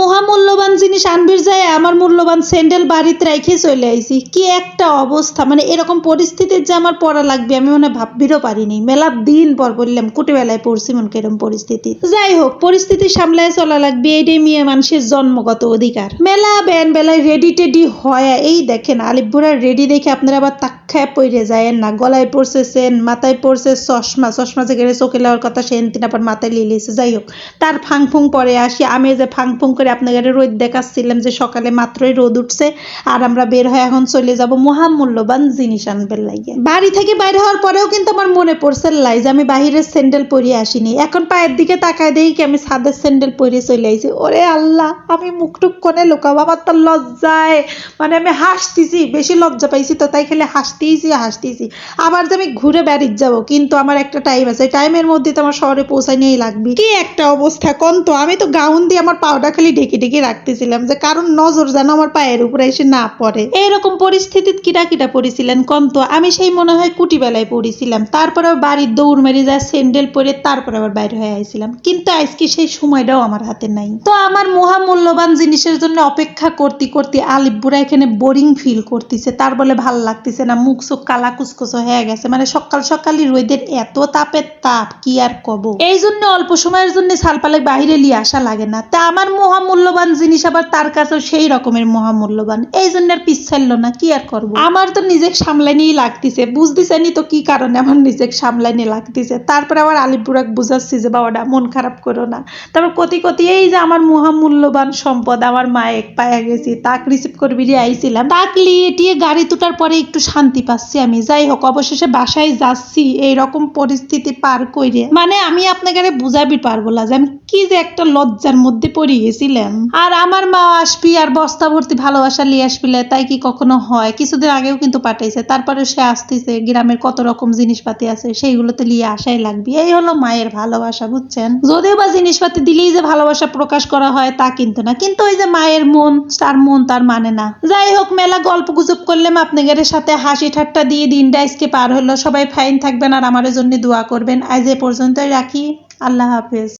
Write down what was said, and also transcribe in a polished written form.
মহামূল্যবান জিনিস আনবির যায় আমার মূল্যবান স্যান্ডেল বাড়িতে রেখে চলে আইছি। কি একটা অবস্থা, মানে এরকম পরিস্থিতির যে আমার পড়া লাগবে আমি মনে ভাববিরও পারিনি। মেলা দিন পর বললাম কুটিবেলায় পড়ছি মন কেরম পরিস্থিতি। যাই হোক, পরিস্থিতি সামলায় চলা লাগবে, এইটাই মেয়ে মানুষের জন্মগত অধিকার। মেলা বেন বেলায় রেডি টেডি হয়, এই দেখেন আলিফ বুড়ার রেডি দেখে আপনারা আবার তাক্ষায় পড়ে যায়েন না। গলায় পড়ছে সেন, মাথায় পড়ছে চশমা, চশমা যেখানে চোখে লেওয়ার কথা সেন তিন আবার মাথায় লিয়ে লিয়েছে। যাই হোক, তার ফাং ফুং পরে আসি। আমি যে ফাং ফুং করে আপনাদের রোদ দেখাচ্ছিলাম যে সকালে মাত্রই রোদ উঠছে আর আমরা বের হয়ে এখন চলে যাব মহামূল্যবান জিনিস আনবেন লাগে। বাড়ি থেকে বাইরে হওয়ার পরেও কিন্তু আমার মনে পড়ছে লাই যে আমি বাহিরের স্যান্ডেল পরিয়ে আসিনি। এখন পায়ের দিকে তাকায় দেখি কি আমি ছাদের স্যান্ডেল পরিয়ে চলে আইছি। ওরে আল্লাহ, আমি মুখটুক কোনে লুকাবো, আমার তো লজ্জায় মানে আমি হাসতেছি, বেশি লজ্জা পাইছি তো তাই খেলে হাসতেছি। আবার যে আমি ঘুরে বেড়িয়ে যাবো, কিন্তু আমার একটা টাইম আছে, টাইমের মধ্যে তো আমার শহরে পৌঁছায় নিয়েই লাগবে। কি একটা অবস্থা কোন তো। আমি তো গাউন দিয়ে আমার পাউডা খালি ঢেকে রাখতেছিলাম যে কারণ নজর যেন আমার পায়ের উপরে এসে না পড়ে। এইরকম পরিস্থিতিত কিটা পড়েছিলেন কোন তো। আমি সেই মনে হয় কুটিবেলায় পড়েছিলাম, তারপরে বাড়ির দৌড় মেরে যায় স্যান্ডেল পরে তারপরে আবার বাইরে হয়ে আইছিলাম। কিন্তু আজকে সেই সময়টাও আমার হাতে নাই। তো আমার মহামূল্যবান জিনিসের জন্য অপেক্ষা করতে করতে আলিফ বুড়া এখানে বোরিং ফিল করতেছে। তার বলে ভাল লাগতেছে না, মুখ চোখ কালা কুচকুচো হয়ে গেছে। মানে সকালই রোদের এত তাপের তাপ কি আর কব। এই জন্য অল্প সময়ের জন্য সালপালে বাহিরে লিয়ে আসা লাগে না। তা আমার মহামূল্যবান জিনিস আবার তার কাছেও সেই রকমের মহামূল্যবান, এই জন্য আর পিছাইল না। কি আর করবো, আমার তো নিজেকে সামলাইনিই লাগতেছে। বুঝতেছেনি তো কি কারণে আমার নিজেকে সামলাইনি লাগতেছে। তারপরে আবার আলিফ বুড়াক বুঝাচ্ছি যে বাবাটা মন খারাপ করো না। তারপর কতি এই যে আমার মহামূল্যবান সম্পদ আমার মায়ের পায়ে গেছি, তাক রিসিভ করে বেরিয়ে আইছিলাম। তাক লিয়ে টিয়ে গাড়ি তোটার পরে একটু শান্তি পাচ্ছি আমি। যাই হোক, অবশেষে বাসায় যাচ্ছি এইরকম পরিস্থিতি পার করে। মানে আমি আপনাকে বুঝাবি পারবো না যে আমি কি যে একটা লজ্জার মধ্যে পড়ে গেছিলাম। আর আমার মা আসবি আর বস্তা ভর্তি ভালোবাসা নিয়ে আসবিলে, তাই কি কখনো হয়? কিছুদিন আগেও কিন্তু পাঠাইছে, তারপরে সে আসতেছে। গ্রামের কত রকম জিনিসপাতি আছে সেইগুলোতে নিয়ে আসাই লাগবে। এই হলো মায়ের ভালোবাসা, বুঝছেন? যদিও বা জিনিসপাতি দিলেই যে ভালোবাসা প্রকাশ করা হয় তা কিন্তু না, কিন্তু ওই যে মায়ের মন তার মানে না। যাই হোক, মেলা গল্প গুজব করলাম আপনাদের সাথে, হাসি ঠাট্টা দিয়ে দিনটা আজকে পার হলো। সবাই ফাইন থাকবেন আর আমার জন্য দোয়া করবেন। আজ এ পর্যন্তই রাখি। আল্লাহ হাফেজ।